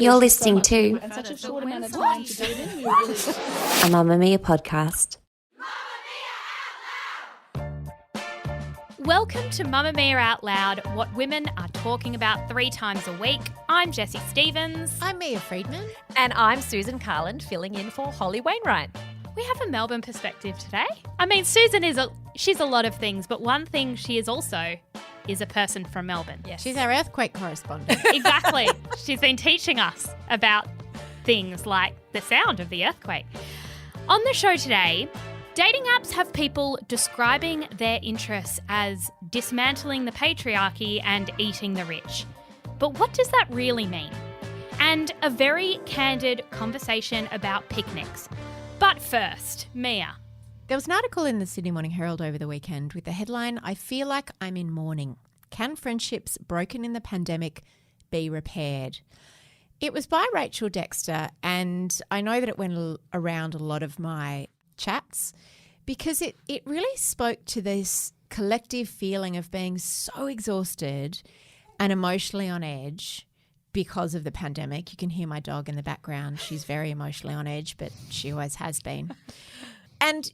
You're listening to and such a short amount of time to do it in. We were really a Mamma Mia podcast. Welcome to Mamma Mia Out Loud, what women are talking about 3 times a week. I'm Jessie Stevens. I'm Mia Friedman. And I'm Susan Carland, filling in for Holly Wainwright. We have a Melbourne perspective today. I mean, Susan she's a lot of things, but one thing she is also is a person from Melbourne. Yes. She's our earthquake correspondent. Exactly. She's been teaching us about things like the sound of the earthquake. On the show today, dating apps have people describing their interests as dismantling the patriarchy and eating the rich. But what does that really mean? And a very candid conversation about picnics. But first, Mia. There was an article in the Sydney Morning Herald over the weekend with the headline, "I feel like I'm in mourning. Can friendships broken in the pandemic be repaired?" It was by Rachel Dexter, and I know that it went around a lot of my chats because it really spoke to this collective feeling of being so exhausted and emotionally on edge because of the pandemic. You can hear my dog in the background. She's very emotionally on edge, but she always has been. And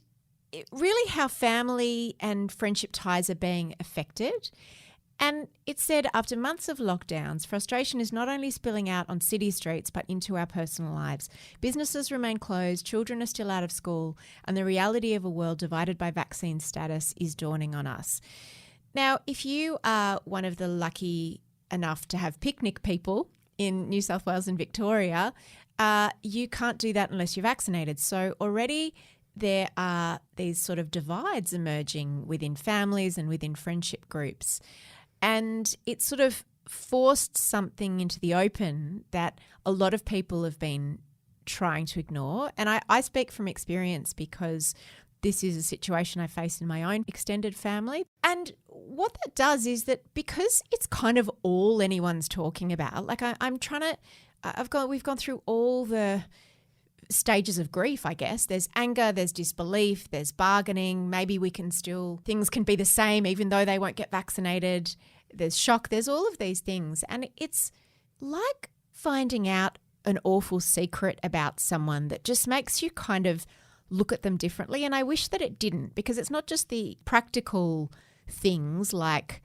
really how family and friendship ties are being affected. And it said, after months of lockdowns, frustration is not only spilling out on city streets but into our personal lives. Businesses remain closed, children are still out of school, and the reality of a world divided by vaccine status is dawning on us. Now, if you are one of the lucky enough to have picnic people in New South Wales and Victoria, you can't do that unless you're vaccinated. So already there are these sort of divides emerging within families and within friendship groups. And it sort of forced something into the open that a lot of people have been trying to ignore. And I speak from experience because this is a situation I face in my own extended family. And what that does is that because it's kind of all anyone's talking about, like we've gone through all the stages of grief, I guess. There's anger, there's disbelief, there's bargaining. Maybe things can be the same even though they won't get vaccinated. There's shock, there's all of these things. And it's like finding out an awful secret about someone that just makes you kind of look at them differently. And I wish that it didn't, because it's not just the practical things like,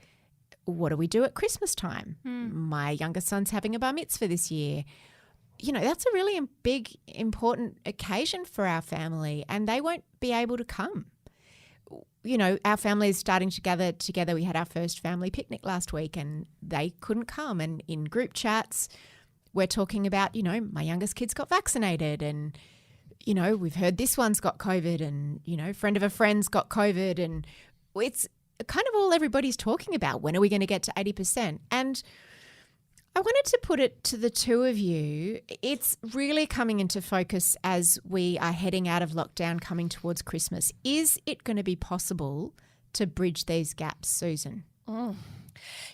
what do we do at Christmas time? My younger son's having a bar mitzvah this year. You know, that's a really big, important occasion for our family, and they won't be able to come. You know, our family is starting to gather together. We had our first family picnic last week and they couldn't come. And in group chats, we're talking about, you know, my youngest kid's got vaccinated and, you know, we've heard this one's got COVID and, you know, friend of a friend's got COVID, and it's kind of all everybody's talking about. When are we going to get to 80%? And I wanted to put it to the two of you. It's really coming into focus as we are heading out of lockdown, coming towards Christmas. Is it going to be possible to bridge these gaps, Susan?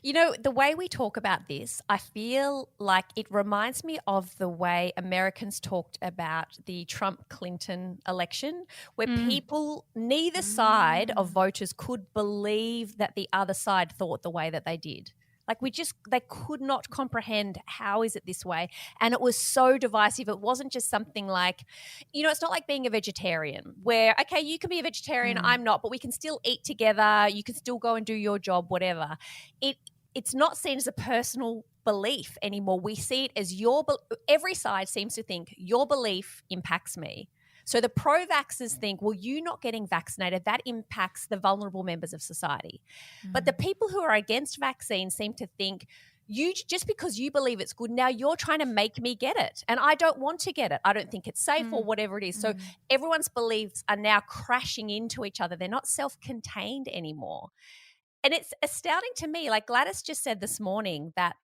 You know, the way we talk about this, I feel like it reminds me of the way Americans talked about the Trump-Clinton election, where people, neither side of voters could believe that the other side thought the way that they did. Like they could not comprehend, how is it this way? And it was so divisive. It wasn't just something like, you know, it's not like being a vegetarian where, okay, you can be a vegetarian, I'm not, but we can still eat together. You can still go and do your job, whatever. It's not seen as a personal belief anymore. We see it as every side seems to think your belief impacts me. So the pro-vaxxers think, well, you not getting vaccinated, that impacts the vulnerable members of society. But the people who are against vaccines seem to think, just because you believe it's good, now you're trying to make me get it. And I don't want to get it. I don't think it's safe or whatever it is. So everyone's beliefs are now crashing into each other. They're not self-contained anymore. And it's astounding to me, like Gladys just said this morning, that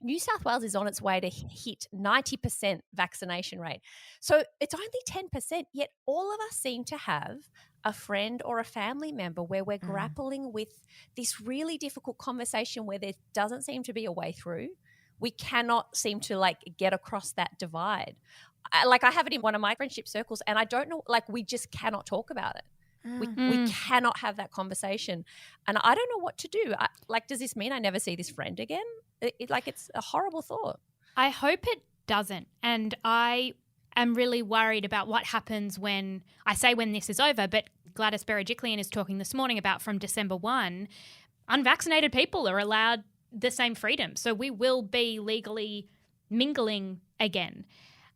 New South Wales is on its way to hit 90% vaccination rate. So it's only 10%, yet all of us seem to have a friend or a family member where we're grappling with this really difficult conversation where there doesn't seem to be a way through. We cannot seem to get across that divide. I have it in one of my friendship circles and I don't know, we just cannot talk about it. We cannot have that conversation. And I don't know what to do. Does this mean I never see this friend again? It's a horrible thought. I hope it doesn't. And I am really worried about what happens when this is over, but Gladys Berejiklian is talking this morning about from December 1, unvaccinated people are allowed the same freedom. So we will be legally mingling again.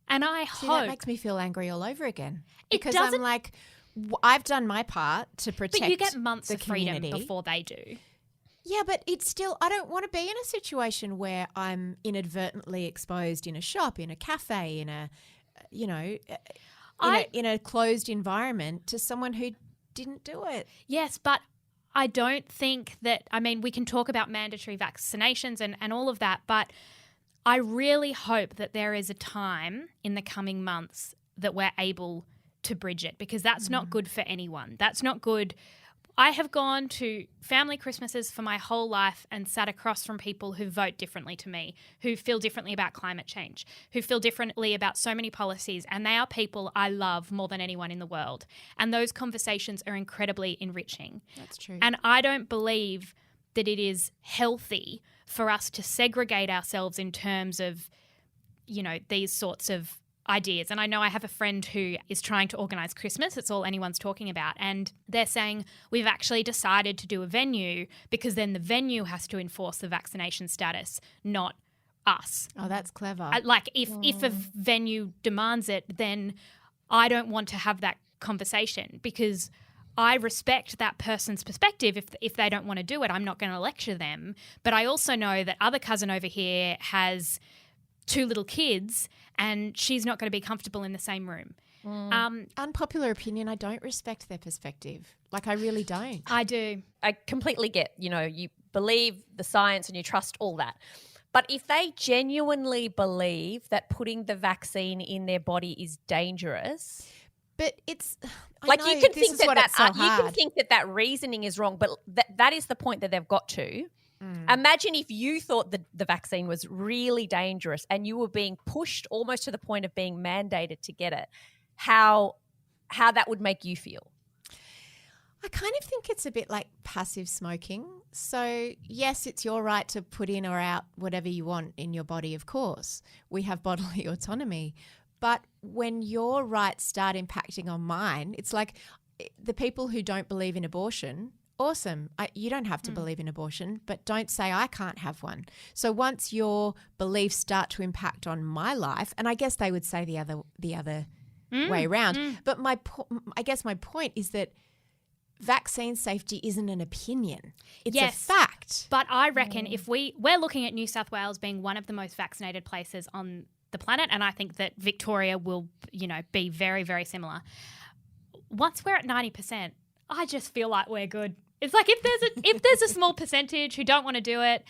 And I hope that makes me feel angry all over again. Because doesn't- I'm like, I've done my part to protect but you get months the of freedom community. before they do. Yeah, but it's still, I don't want to be in a situation where I'm inadvertently exposed in a shop, in a cafe, in a, in a closed environment to someone who didn't do it. Yes, but I don't think that, we can talk about mandatory vaccinations and all of that, but I really hope that there is a time in the coming months that we're able to bridge it, because that's not good for anyone. That's not good. I have gone to family Christmases for my whole life and sat across from people who vote differently to me, who feel differently about climate change, who feel differently about so many policies, and they are people I love more than anyone in the world. And those conversations are incredibly enriching. That's true. And I don't believe that it is healthy for us to segregate ourselves in terms of, these sorts of ideas. And I know I have a friend who is trying to organise Christmas. It's all anyone's talking about. And they're saying, we've actually decided to do a venue because then the venue has to enforce the vaccination status, not us. Oh, that's clever. If a venue demands it, then I don't want to have that conversation because I respect that person's perspective. If they don't want to do it, I'm not going to lecture them. But I also know that other cousin over here has 2 little kids and she's not going to be comfortable in the same room. Unpopular opinion, I don't respect their perspective. I really don't. I do. I completely get, you believe the science and you trust all that. But if they genuinely believe that putting the vaccine in their body is dangerous, but it's you can think that reasoning is wrong, but that is the point that they've got to. Imagine if you thought that the vaccine was really dangerous and you were being pushed almost to the point of being mandated to get it, how that would make you feel. I kind of think it's a bit like passive smoking. So, yes, it's your right to put in or out whatever you want in your body, of course. We have bodily autonomy. But when your rights start impacting on mine, it's like the people who don't believe in abortion, awesome. You don't have to believe in abortion, but don't say I can't have one. So once your beliefs start to impact on my life, and I guess they would say the other way around. But I guess my point is that vaccine safety isn't an opinion. It's a fact. But I reckon if we're looking at New South Wales being one of the most vaccinated places on the planet, and I think that Victoria will, be very, very similar. Once we're at 90%, I just feel like we're good. It's like if there's a small percentage who don't want to do it,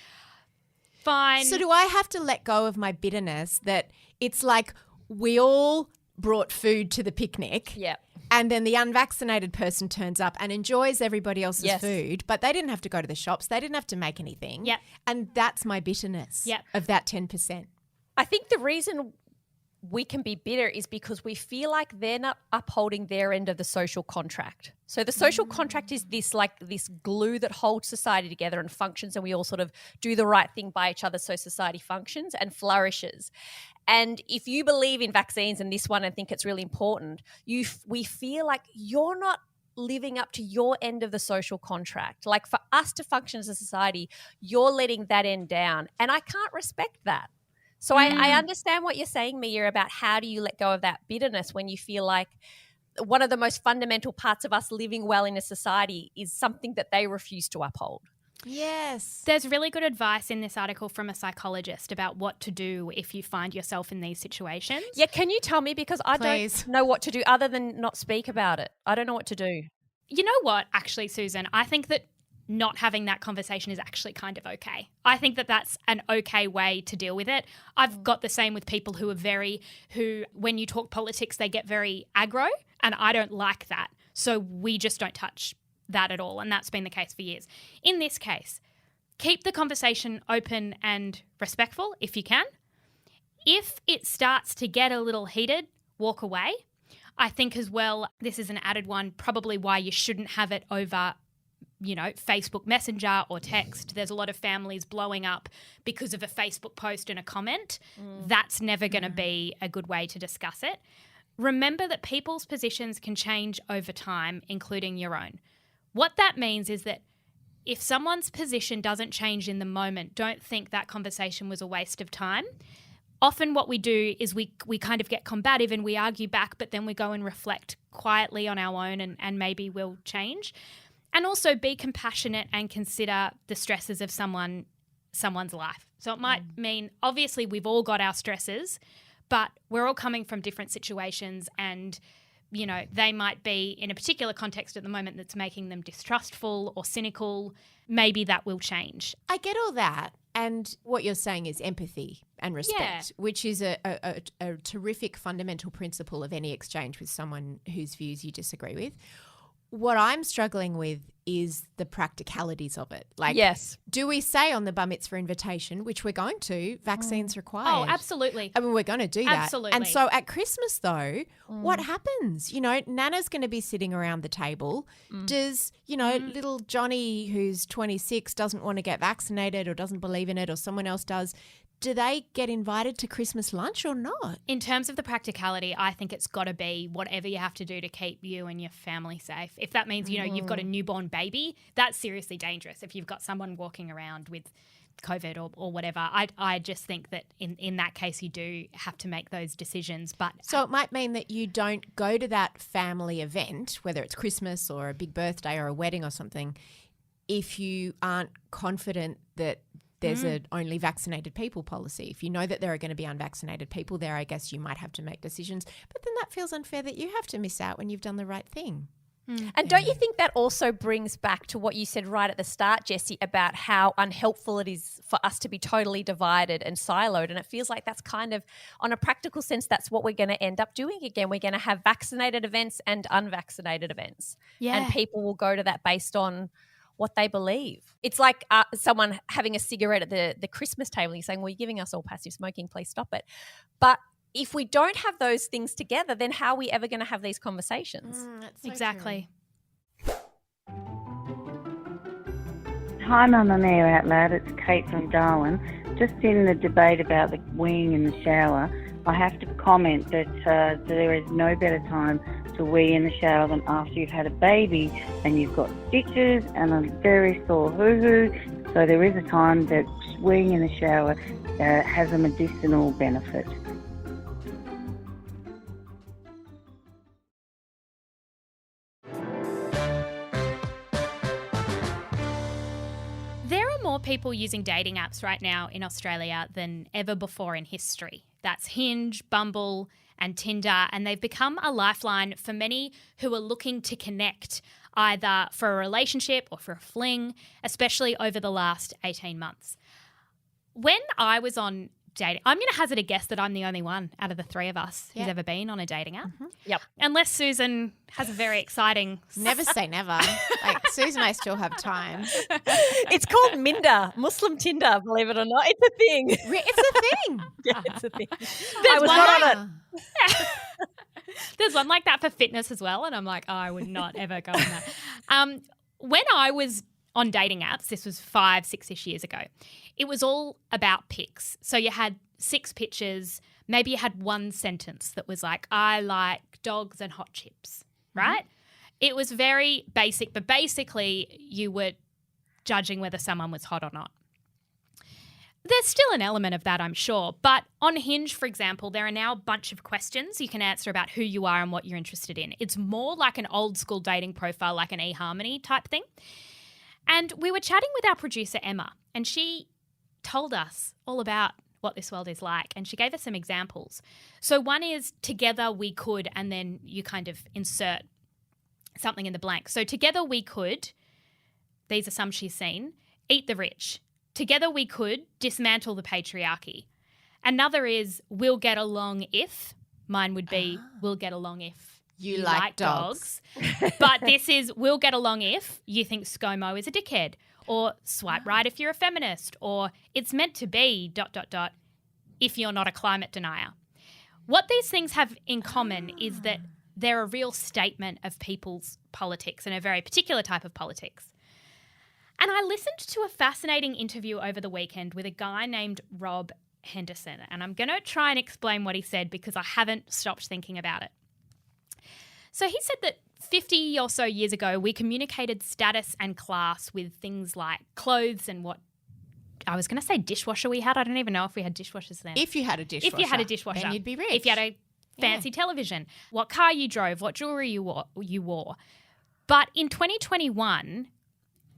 fine. So do I have to let go of my bitterness that it's like we all brought food to the picnic, and then the unvaccinated person turns up and enjoys everybody else's food, but they didn't have to go to the shops, they didn't have to make anything, and that's my bitterness of that 10%. I think the reason we can be bitter is because we feel like they're not upholding their end of the social contract. So the social contract is this glue that holds society together and functions, and we all sort of do the right thing by each other so society functions and flourishes. And if you believe in vaccines and this one and think it's really important, we feel like you're not living up to your end of the social contract. Like for us to function as a society, you're letting that end down. And I can't respect that. So I understand what you're saying, Mia, about how do you let go of that bitterness when you feel like one of the most fundamental parts of us living well in a society is something that they refuse to uphold. Yes. There's really good advice in this article from a psychologist about what to do if you find yourself in these situations. Yeah, can you tell me? Because I don't know what to do other than not speak about it. I don't know what to do. You know what, actually, Susan, I think that not having that conversation is actually kind of okay. I think that that's an okay way to deal with it. I've got the same with people who when you talk politics, they get very aggro, and I don't like that. So we just don't touch that at all, and that's been the case for years. In this case, keep the conversation open and respectful if you can. If it starts to get a little heated, walk away. I think as well, this is an added one, probably why you shouldn't have it over Facebook Messenger or text. There's a lot of families blowing up because of a Facebook post and a comment. That's never going to be a good way to discuss it. Remember that people's positions can change over time, including your own. What that means is that if someone's position doesn't change in the moment, don't think that conversation was a waste of time. Often what we do is we kind of get combative and we argue back, but then we go and reflect quietly on our own and maybe we'll change. And also be compassionate and consider the stresses of someone's life. So it might mean, obviously, we've all got our stresses, but we're all coming from different situations and, they might be in a particular context at the moment that's making them distrustful or cynical. Maybe that will change. I get all that. And what you're saying is empathy and respect, which is a terrific fundamental principle of any exchange with someone whose views you disagree with. What I'm struggling with is the practicalities of it. Like, yes. Do we say on the bar mitzvah invitation, which we're going to, vaccines required? Oh, absolutely. I mean, we're going to do that. Absolutely. And so at Christmas, though, what happens? Nana's going to be sitting around the table. Does, little Johnny, who's 26, doesn't want to get vaccinated or doesn't believe in it, or someone else does, do they get invited to Christmas lunch or not? In terms of the practicality, I think it's got to be whatever you have to do to keep you and your family safe. If that means, you've got a newborn baby, that's seriously dangerous. If you've got someone walking around with COVID or whatever, I just think that in that case you do have to make those decisions. But so it might mean that you don't go to that family event, whether it's Christmas or a big birthday or a wedding or something, if you aren't confident that there's an only vaccinated people policy. If you know that there are going to be unvaccinated people there, I guess you might have to make decisions. But then that feels unfair that you have to miss out when you've done the right thing. And don't you think that also brings back to what you said right at the start, Jessie, about how unhelpful it is for us to be totally divided and siloed? And it feels like that's kind of, on a practical sense, that's what we're going to end up doing again. We're going to have vaccinated events and unvaccinated events. Yeah. And people will go to that based on what they believe. It's like someone having a cigarette at the Christmas table and saying, well, you're giving us all passive smoking, please stop it. But if we don't have those things together, then how are we ever going to have these conversations? That's so exactly. true. Hi, Mamma Mia out loud. It's Kate from Darwin. Just in the debate about the weeing in the shower, I have to comment that there is no better time to wee in the shower than after you've had a baby and you've got stitches and a very sore hoo-hoo. So there is a time that weeing in the shower has a medicinal benefit. There are more people using dating apps right now in Australia than ever before in history. That's Hinge, Bumble and Tinder, and they've become a lifeline for many who are looking to connect either for a relationship or for a fling, especially over the last 18 months. When I was on dating, I'm going to hazard a guess that I'm the only one out of the three of us who's ever been on a dating app. Yep. Unless Susan has a very exciting... Never say never. Like, Susan, I still have time. It's called Minder, Muslim Tinder, believe it or not. It's a thing. It's a thing. Yeah, it's a thing. There's I was one not on it. There's one like that for fitness as well, and I'm like, oh, I would not ever go on that. When I was on dating apps, this was 5-6-ish years ago, it was all about pics. So you had 6 pictures, maybe you had one sentence that was like, I like dogs and hot chips, right? It was very basic, but basically you were judging whether someone was hot or not. There's still an element of that, I'm sure. But on Hinge, for example, there are now a bunch of questions you can answer about who you are and what you're interested in. It's more like an old school dating profile, like an eHarmony type thing. And we were chatting with our producer, Emma, and she told us all about what this world is like, and she gave us some examples. So one is together we could, and then you kind of insert something in the blank. So together we could, these are some she's seen, eat the rich. Together we could dismantle the patriarchy. Another is we'll get along if, mine would be we'll get along if You like dogs. But this is we'll get along if you think ScoMo is a dickhead, or swipe right if you're a feminist, or it's meant to be ... if you're not a climate denier. What these things have in common is that they're a real statement of people's politics and a very particular type of politics. And I listened to a fascinating interview over the weekend with a guy named Rob Henderson, and I'm going to try and explain what he said because I haven't stopped thinking about it. So he said that 50 or so years ago, we communicated status and class with things like clothes and what I was going to say dishwasher we had. I don't even know if we had dishwashers then. If you had a dishwasher. Then you'd be rich. If you had a fancy television, what car you drove, what jewelry you wore. But in 2021,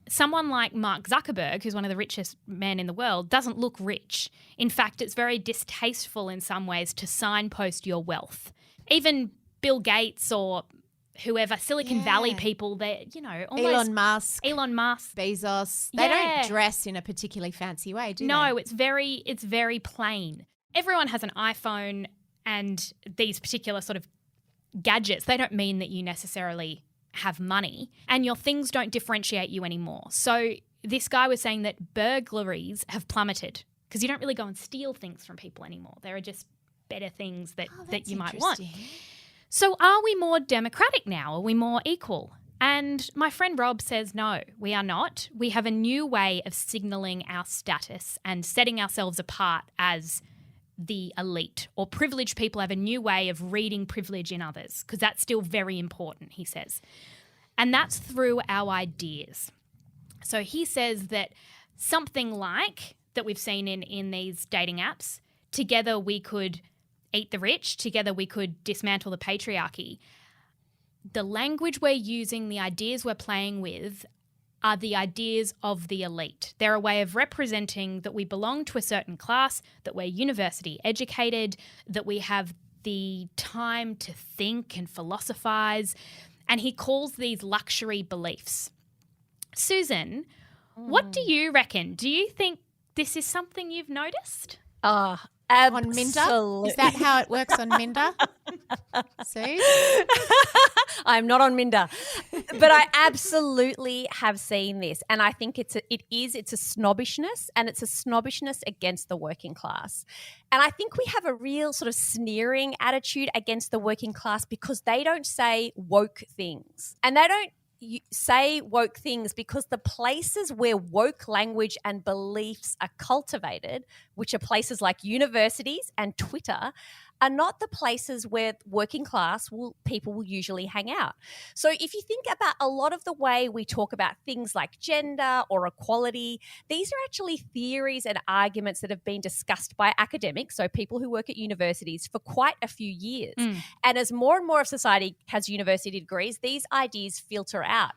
someone like Mark Zuckerberg, who's one of the richest men in the world, doesn't look rich. In fact, it's very distasteful in some ways to signpost your wealth. Even Bill Gates or whoever, Silicon Valley people, they're, almost Elon Musk, Bezos, they don't dress in a particularly fancy way, do they? No, it's very plain. Everyone has an iPhone and these particular sort of gadgets. They don't mean that you necessarily have money, and your things don't differentiate you anymore. So this guy was saying that burglaries have plummeted because you don't really go and steal things from people anymore. There are just better things that you might want. So are we more democratic now? Are we more equal? And my friend Rob says no, we are not. We have a new way of signalling our status and setting ourselves apart as the elite, or privileged people have a new way of reading privilege in others, because that's still very important, he says. And that's through our ideas. So he says that something like that we've seen in these dating apps, together we could eat the rich, together we could dismantle the patriarchy. The language we're using, the ideas we're playing with are the ideas of the elite. They're a way of representing that we belong to a certain class, that we're university educated, that we have the time to think and philosophize. And he calls these luxury beliefs. Susan, what do you reckon? Do you think this is something you've noticed? Absolutely. On Minder? Is that how it works on Minder? Sue? I'm not on Minder. But I absolutely have seen this. And I think it's a snobbishness, and it's a snobbishness against the working class. And I think we have a real sort of sneering attitude against the working class because they don't say woke things. And they don't say woke things because the places where woke language and beliefs are cultivated, which are places like universities and Twitter, are not the places where working class people will usually hang out. So if you think about a lot of the way we talk about things like gender or equality, these are actually theories and arguments that have been discussed by academics, so people who work at universities, for quite a few years. And as more and more of society has university degrees, these ideas filter out.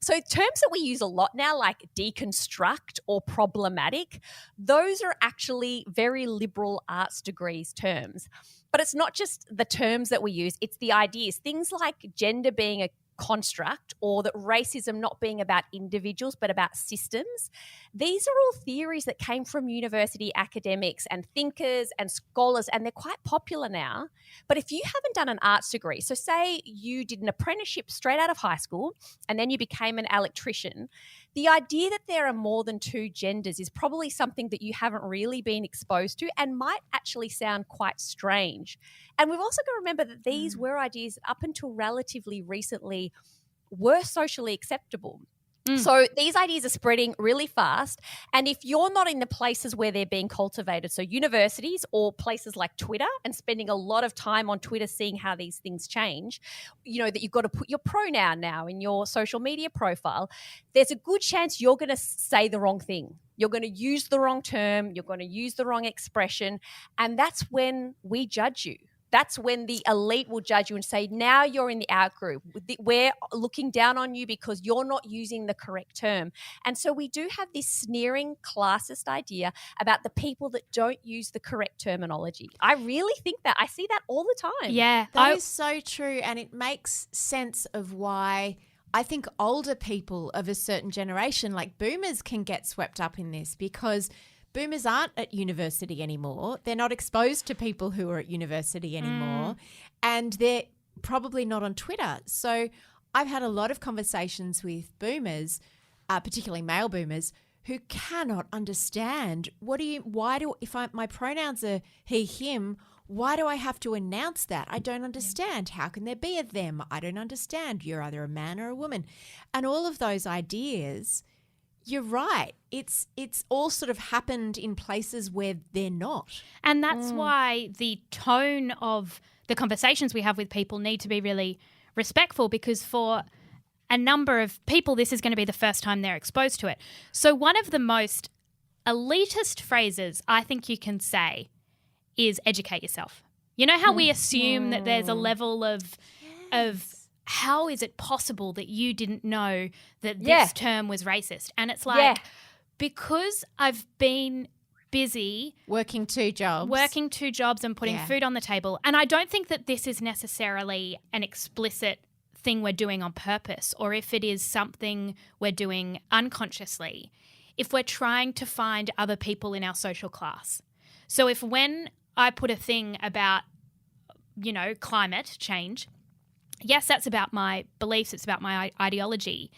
So terms that we use a lot now, like deconstruct or problematic, those are actually very liberal arts degrees terms. But it's not just the terms that we use, it's the ideas. Things like gender being a construct, or that racism not being about individuals but about systems. These are all theories that came from university academics and thinkers and scholars, and they're quite popular now. But if you haven't done an arts degree, so say you did an apprenticeship straight out of high school and then you became an electrician, the idea that there are more than two genders is probably something that you haven't really been exposed to and might actually sound quite strange. And we've also got to remember that these were ideas that up until relatively recently were socially acceptable. So these ideas are spreading really fast. And if you're not in the places where they're being cultivated, so universities or places like Twitter, and spending a lot of time on Twitter seeing how these things change, that you've got to put your pronoun now in your social media profile, there's a good chance you're going to say the wrong thing. You're going to use the wrong term. You're going to use the wrong expression. And that's when we judge you. That's when the elite will judge you and say, now you're in the out group. We're looking down on you because you're not using the correct term. And so we do have this sneering classist idea about the people that don't use the correct terminology. I really think that. I see that all the time. Yeah. That is so true. And it makes sense of why I think older people of a certain generation, like boomers, can get swept up in this, because boomers aren't at university anymore. They're not exposed to people who are at university anymore, and they're probably not on Twitter. So I've had a lot of conversations with boomers, particularly male boomers, who cannot understand if my pronouns are he, him, why do I have to announce that? I don't understand. How can there be a them? I don't understand. You're either a man or a woman. And all of those ideas you're right. It's all sort of happened in places where they're not. And that's why the tone of the conversations we have with people need to be really respectful, because for a number of people, this is going to be the first time they're exposed to it. So one of the most elitist phrases I think you can say is educate yourself. You know how we assume that there's a level of how is it possible that you didn't know that this term was racist? And it's like, because I've been busy Working two jobs and putting food on the table. And I don't think that this is necessarily an explicit thing we're doing on purpose, or if it is something we're doing unconsciously, if we're trying to find other people in our social class. So if when I put a thing about, you know, climate change, yes, that's about my beliefs, it's about my ideology,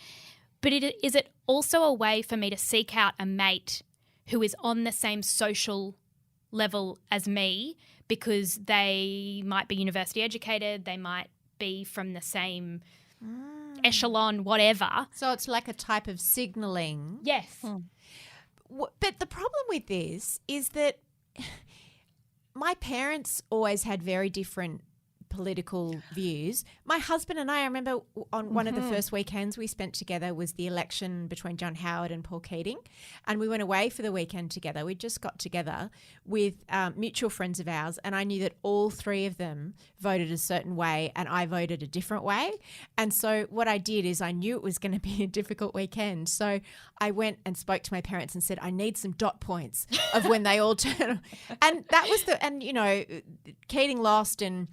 but is it also a way for me to seek out a mate who is on the same social level as me, because they might be university educated, they might be from the same echelon, whatever. So it's like a type of signalling. Yes. But the problem with this is that my parents always had very different political views. My husband and I remember on one of the first weekends we spent together was the election between John Howard and Paul Keating, and we went away for the weekend together. We just got together with mutual friends of ours, and I knew that all three of them voted a certain way and I voted a different way. And so what I did is I knew it was going to be a difficult weekend, so I went and spoke to my parents and said, I need some dot points of when they all turn. And that was and you know, Keating lost and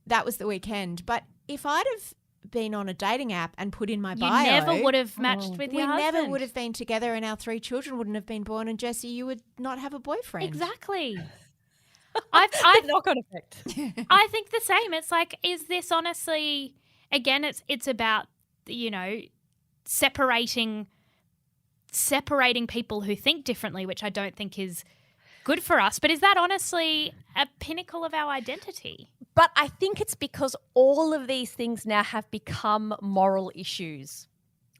that was the weekend. But if I'd have been on a dating app and put in my bio, you never would have matched with your husband. We never would have been together, and our 3 children wouldn't have been born, and Jessie, you would not have a boyfriend. Exactly. The knock-on effect. I think the same. It's like, is this honestly, again, it's about, you know, separating people who think differently, which I don't think is good for us. But is that honestly a pinnacle of our identity? But I think it's because all of these things now have become moral issues.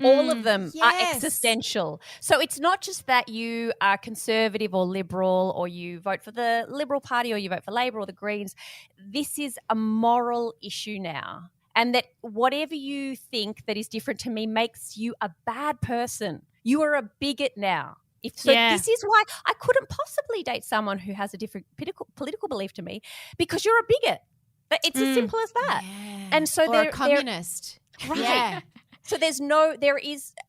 All of them are existential. So it's not just that you are conservative or liberal, or you vote for the Liberal Party, or you vote for Labor or the Greens. This is a moral issue now. And that whatever you think that is different to me makes you a bad person. You are a bigot now. This is why I couldn't possibly date someone who has a different political belief to me, because you're a bigot. It's as simple as that. Yeah. And so or a communist. Right. Yeah. So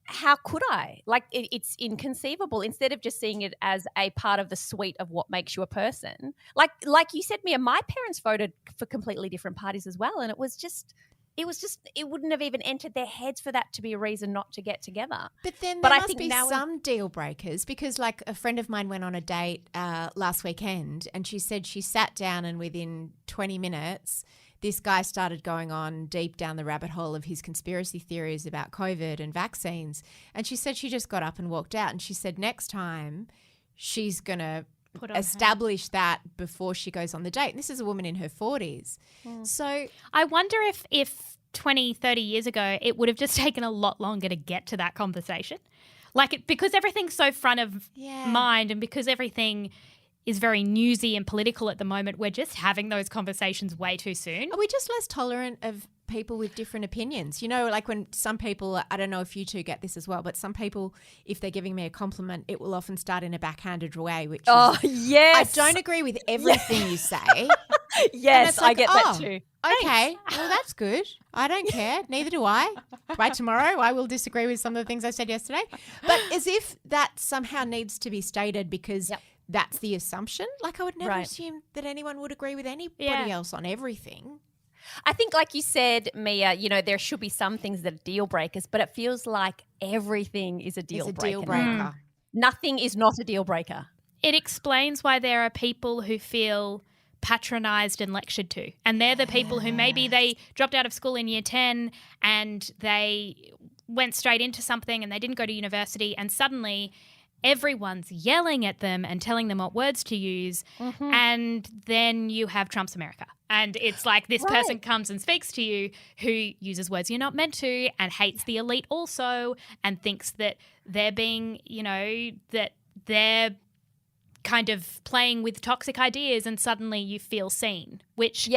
how could I? Like, it's inconceivable. Instead of just seeing it as a part of the suite of what makes you a person. Like you said, Mia, my parents voted for completely different parties as well. And it wouldn't have even entered their heads for that to be a reason not to get together. But then there must be some deal breakers, because like a friend of mine went on a date last weekend, and she said she sat down and within 20 minutes this guy started going on deep down the rabbit hole of his conspiracy theories about COVID and vaccines. And she said she just got up and walked out, and she said next time she's going to establish that before she goes on the date. And this is a woman in her 40s. So I wonder if 20, 30 years ago it would have just taken a lot longer to get to that conversation. Because everything's so front of mind, and because everything is very newsy and political at the moment, we're just having those conversations way too soon. Are we just less tolerant of people with different opinions? You know, like when some people, I don't know if you two get this as well, but some people, if they're giving me a compliment, it will often start in a backhanded way, which yes. I don't agree with everything you say. Yes, like, I get that too. Okay, well, that's good. I don't care. Neither do I. By tomorrow, I will disagree with some of the things I said yesterday. But as if that somehow needs to be stated because that's the assumption. Like, I would never assume that anyone would agree with anybody else on everything. I think, like you said, Mia, you know, there should be some things that are deal breakers, but it feels like everything is a deal breaker. Nothing is not a deal breaker. It explains why there are people who feel patronised and lectured to. And they're the people who maybe they dropped out of school in year 10 and they went straight into something and they didn't go to university, and suddenly everyone's yelling at them and telling them what words to use. And then you have Trump's America. And it's like this person comes and speaks to you who uses words you're not meant to and hates the elite also and thinks that they're being, that they're kind of playing with toxic ideas, and suddenly you feel seen, which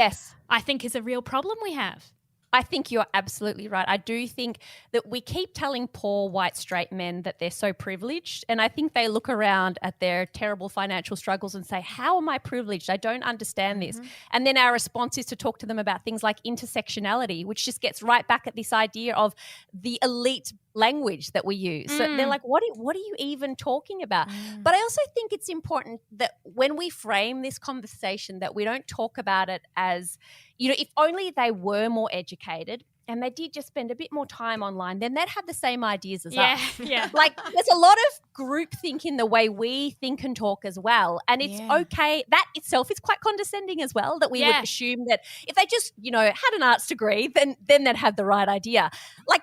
I think is a real problem we have. I think you're absolutely right. I do think that we keep telling poor white straight men that they're so privileged, and I think they look around at their terrible financial struggles and say, how am I privileged? I don't understand this. And then our response is to talk to them about things like intersectionality, which just gets right back at this idea of the elite language that we use. So they're like, what are you even talking about? But I also think it's important that when we frame this conversation that we don't talk about it as, if only they were more educated and they did just spend a bit more time online, then they'd have the same ideas as us. Yeah. Like there's a lot of groupthink in the way we think and talk as well. And it's okay. That itself is quite condescending as well, that we would assume that if they just, had an arts degree, then they'd have the right idea. Like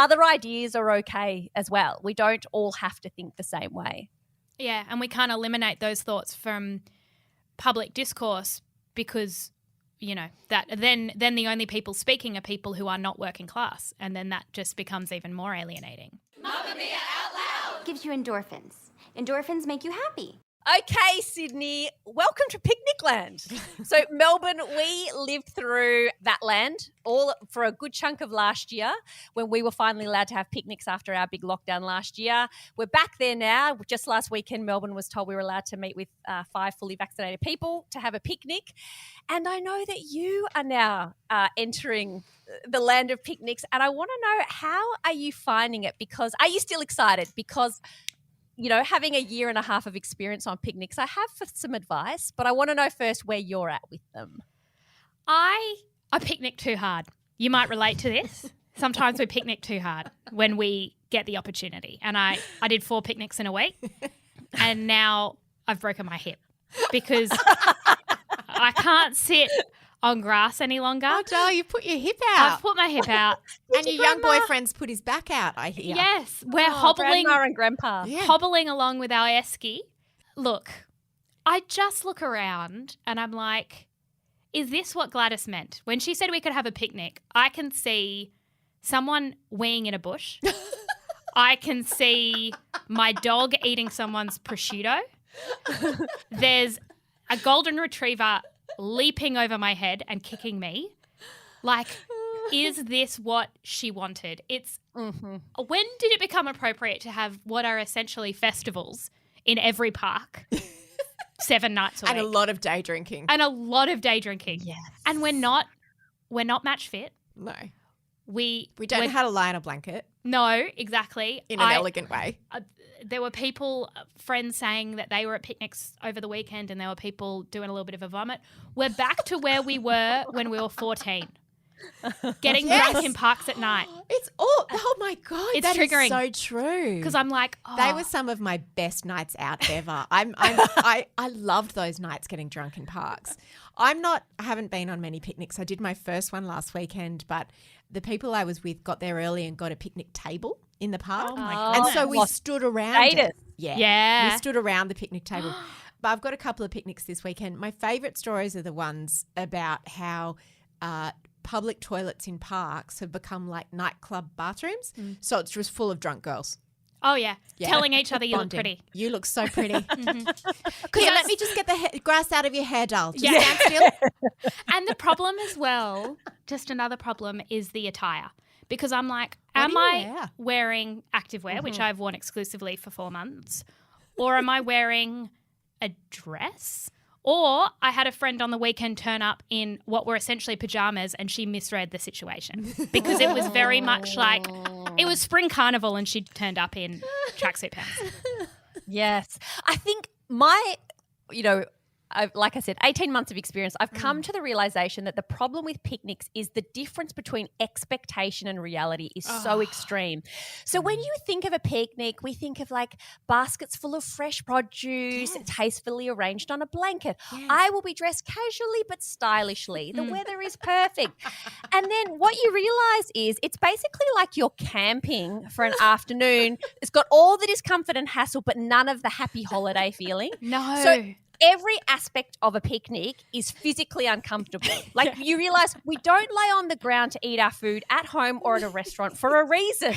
other ideas are okay as well. We don't all have to think the same way. Yeah, and we can't eliminate those thoughts from public discourse because that then the only people speaking are people who are not working class, and then that just becomes even more alienating. Mamma Mia out loud! Gives you endorphins. Endorphins make you happy. Okay, Sydney, welcome to Picnic Land. So Melbourne, we lived through that land all for a good chunk of last year when we were finally allowed to have picnics after our big lockdown last year. We're back there now. Just last weekend, Melbourne was told we were allowed to meet with 5 fully vaccinated people to have a picnic. And I know that you are now entering the land of picnics, and I want to know, how are you finding it? Because are you still excited? Because having a year and a half of experience on picnics, I have some advice, but I want to know first where you're at with them. I picnic too hard. You might relate to this. Sometimes we picnic too hard when we get the opportunity. And I did 4 picnics in a week, and now I've broken my hip because I can't sit on grass any longer. Oh, darling, you put your hip out. I've put my hip out. And your young boyfriend's put his back out, I hear. Yes, we're hobbling. Grandma and Grandpa. Yeah. Hobbling along with our esky. Look, I just look around and I'm like, is this what Gladys meant? When she said we could have a picnic, I can see someone weeing in a bush. I can see my dog eating someone's prosciutto. There's a golden retriever leaping over my head and kicking me. Like, is this what she wanted? It's when did it become appropriate to have what are essentially festivals in every park 7 nights a week? And a lot of day drinking. Yes. And we're not match fit. No. We don't know how to lie on a blanket. No, exactly. In an elegant way. There were people, friends saying that they were at picnics over the weekend and there were people doing a little bit of a vomit. We're back to where we were when we were 14. Getting drunk in parks at night. It's all, oh my God, it's that triggering. Is so true. Because I'm like, they were some of my best nights out ever. I loved those nights getting drunk in parks. I haven't been on many picnics. I did my first one last weekend, but the people I was with got there early and got a picnic table in the park. Oh my God. And so we stood around it. Yeah. We stood around the picnic table. But I've got a couple of picnics this weekend. My favourite stories are the ones about how public toilets in parks have become like nightclub bathrooms. So it's just full of drunk girls. Oh, yeah. Telling each other you look pretty. You look so pretty. Let me just get the grass out of your hair, doll. Just stand still. And the problem as well, just another problem, is the attire. Because I'm like, am I wearing activewear, which I've worn exclusively for 4 months, or am I wearing a dress? Or I had a friend on the weekend turn up in what were essentially pajamas and she misread the situation because it was very much like it was spring carnival and she turned up in tracksuit pants. Yes. I think like I said, 18 months of experience, I've come to the realization that the problem with picnics is the difference between expectation and reality is so extreme. So when you think of a picnic, we think of like baskets full of fresh produce, tastefully arranged on a blanket. I will be dressed casually but stylishly. The weather is perfect. And then what you realize is it's basically like you're camping for an afternoon. It's got all the discomfort and hassle, but none of the happy holiday feeling. No. So every aspect of a picnic is physically uncomfortable. Like you realize we don't lay on the ground to eat our food at home or at a restaurant for a reason.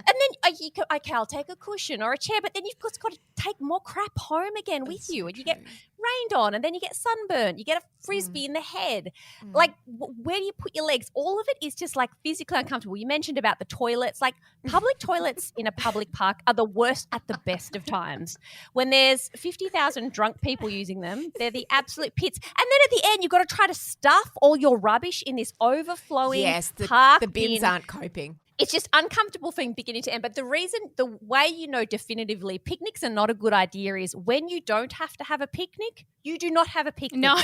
And then I'll take a cushion or a chair, but then you've just got to take more crap home again with you, and you get rained on, and then you get sunburned, you get a frisbee in the head. Like, where do you put your legs? All of it is just like physically uncomfortable. You mentioned about the toilets. Like, public toilets in a public park are the worst at the best of times. When there's 50,000 drunk people using them, they're the absolute pits. And then at the end, you've got to try to stuff all your rubbish in this overflowing park the bins bin. aren't coping. It's just uncomfortable from beginning to end. But the way you know definitively picnics are not a good idea is when you don't have to have a picnic, you do not have a picnic. No.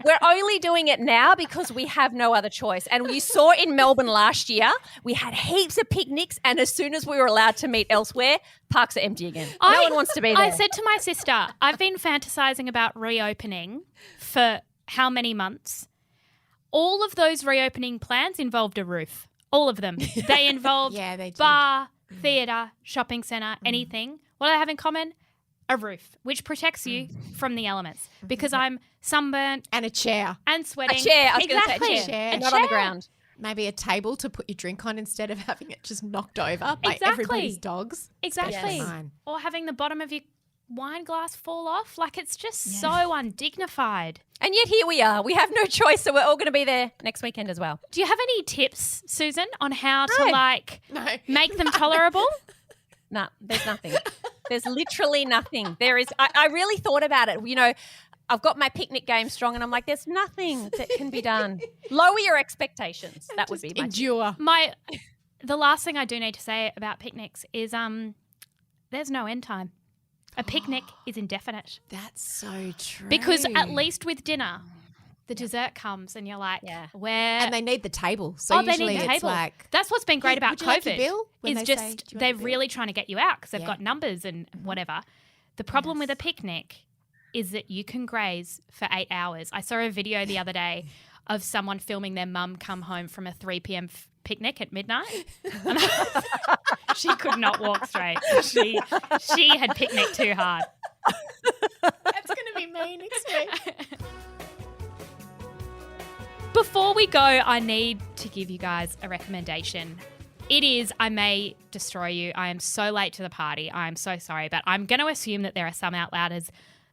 We're only doing it now because we have no other choice. And you saw in Melbourne last year, we had heaps of picnics, and as soon as we were allowed to meet elsewhere, parks are empty again. No one wants to be there. I said to my sister, I've been fantasizing about reopening for how many months? All of those reopening plans involved a roof. All of them. They involved Yeah, they did. bar, theatre, shopping centre, anything. What do they have in common? A roof, which protects you from the elements, because I'm sunburnt And a chair. and sweating. A chair. I was going to say Exactly. a chair. A Not on the chair. ground. Maybe a table to put your drink on instead of having it just knocked over by Exactly. everybody's dogs. Exactly. Especially mine. Or having the bottom of your wine glass fall off. Like, it's just so undignified. And yet here we are. We have no choice, so we're all going to be there next weekend as well. Do you have any tips, Susan, on how to No. make them tolerable? No, there's nothing. There's literally nothing. There is. I really thought about it. You know, I've got my picnic game strong, and I'm like, there's nothing that can be done. Lower your expectations. That would be my tip. Endure. The last thing I do need to say about picnics is there's no end time. A picnic is indefinite. That's so true. Because at least with dinner, the dessert comes and you're like, where? And they need the table. So they usually need the it's table. like, That's what's been great Hey, about would you like your COVID. bill? When Is they just say, "Do you want they're your bill?" really trying to get you out because they've Yeah. got numbers and whatever. The problem with a picnic is that you can graze for 8 hours. I saw a video the other day of someone filming their mum come home from a 3 p.m. picnic at midnight. And she could not walk straight. She had picnicked too hard. That's going to be me next week. Before we go, I need to give you guys a recommendation. It is, I may destroy you. I am so late to the party. I am so sorry, but I'm going to assume that there are some outlouders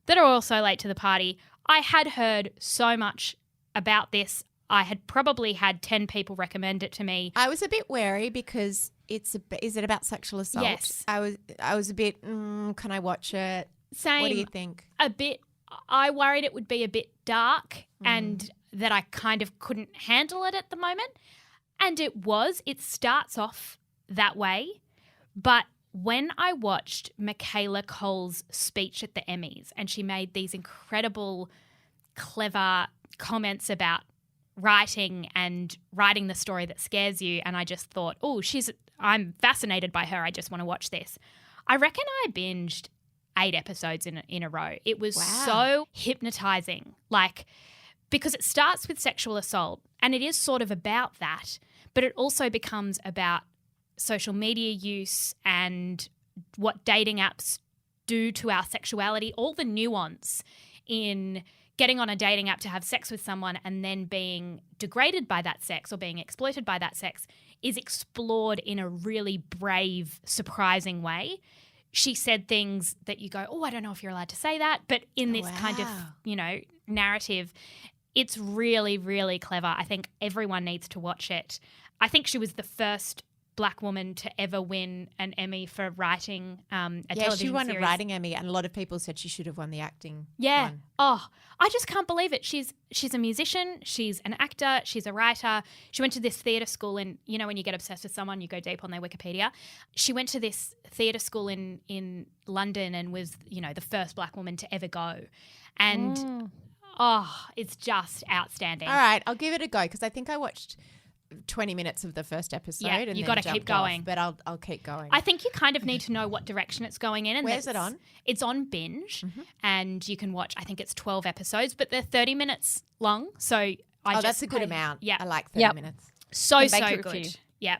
that are also late to the party. I had heard so much about this. I had probably had 10 people recommend it to me. I was a bit wary because is it about sexual assault? Yes. I was a bit, can I watch it? Same. What do you think? A bit, I worried it would be a bit dark and that I kind of couldn't handle it at the moment. And it was. It starts off that way. But when I watched Michaela Cole's speech at the Emmys and she made these incredible, clever comments about writing and writing the story that scares you, and I just thought, I'm fascinated by her. I just want to watch this. I reckon I binged 8 episodes in a row. It was so hypnotizing, because it starts with sexual assault and it is sort of about that, but it also becomes about social media use and what dating apps do to our sexuality, all the nuance in getting on a dating app to have sex with someone and then being degraded by that sex or being exploited by that sex is explored in a really brave, surprising way. She said things that you go, I don't know if you're allowed to say that, but in this kind of, narrative, it's really, really clever. I think everyone needs to watch it. I think she was the first black woman to ever win an Emmy for writing a television Yeah, she won series. a writing Emmy, and a lot of people said she should have won the acting Yeah. one. Oh, I just can't believe it. She's a musician. She's an actor. She's a writer. She went to this theatre school, and you know when you get obsessed with someone, you go deep on their Wikipedia. She went to this theatre school in London and was, you know, the first black woman to ever go. And it's just outstanding. All right, I'll give it a go because I think I watched 20 minutes of the first episode. Yeah, and you got to keep going. But I'll keep going. I think you kind of need to know what direction it's going in. And Where's it on? It's on Binge, and you can watch, I think it's 12 episodes, but they're 30 minutes long. So that's a good amount. Yeah. I like 30 minutes. So And make it good. review. Yeah.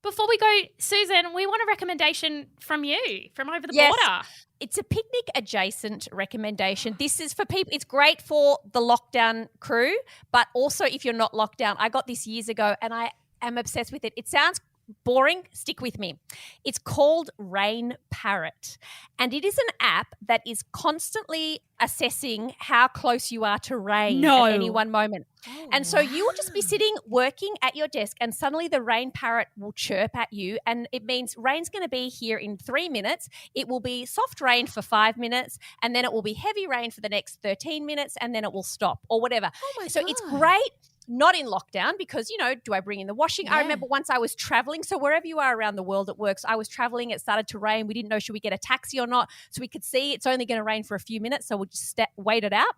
Before we go, Susan, we want a recommendation from you, from over the Yes. border. It's a picnic adjacent recommendation. This is for people. It's great for the lockdown crew, but also if you're not locked down. I got this years ago and I am obsessed with it. It sounds boring. Stick with me. It's called Rain Parrot, and it is an app that is constantly assessing how close you are to rain at any one moment. And so you will just be sitting working at your desk and suddenly the rain parrot will chirp at you, and it means rain's going to be here in 3 minutes. It will be soft rain for 5 minutes, and then it will be heavy rain for the next 13 minutes, and then it will stop or whatever. So it's great. Not in lockdown because, you know, do I bring in the washing? I remember once I was traveling. So wherever you are around the world it works. I was traveling. It started to rain. We didn't know should we get a taxi or not. So we could see it's only going to rain for a few minutes. So we'll just wait it out.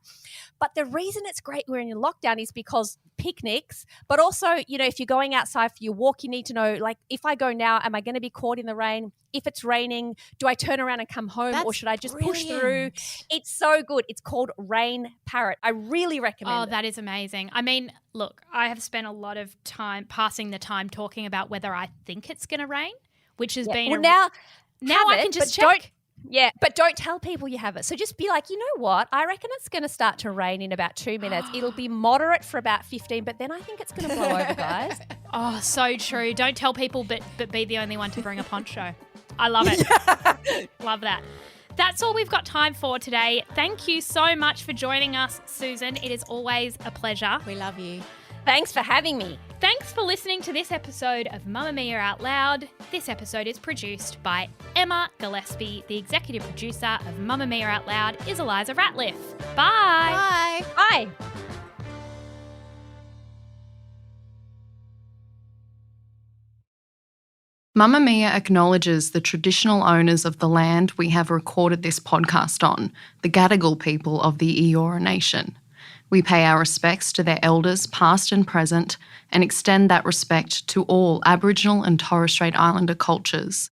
But the reason it's great we're in lockdown is because picnics, but also, you know, if you're going outside for your walk, you need to know, like, if I go now, am I going to be caught in the rain? If it's raining, do I turn around and come home or should I just push through? It's so good. It's called Rain Parrot. I really recommend it. Oh, that is amazing. I mean, look, I have spent a lot of time passing the time talking about whether I think it's going to rain, which has been now I can just check. But don't tell people you have it. So just be like, you know what? I reckon it's going to start to rain in about 2 minutes. It'll be moderate for about 15, but then I think it's going to blow over, guys. Oh, so true. Don't tell people, but be the only one to bring a poncho. I love it. Love that. That's all we've got time for today. Thank you so much for joining us, Susan. It is always a pleasure. We love you. Thanks for having me. Thanks for listening to this episode of Mamma Mia Out Loud. This episode is produced by Emma Gillespie. The executive producer of Mamma Mia Out Loud is Eliza Ratliff. Bye. Bye. Bye. Mamma Mia acknowledges the traditional owners of the land we have recorded this podcast on, the Gadigal people of the Eora Nation. We pay our respects to their elders, past and present, and extend that respect to all Aboriginal and Torres Strait Islander cultures.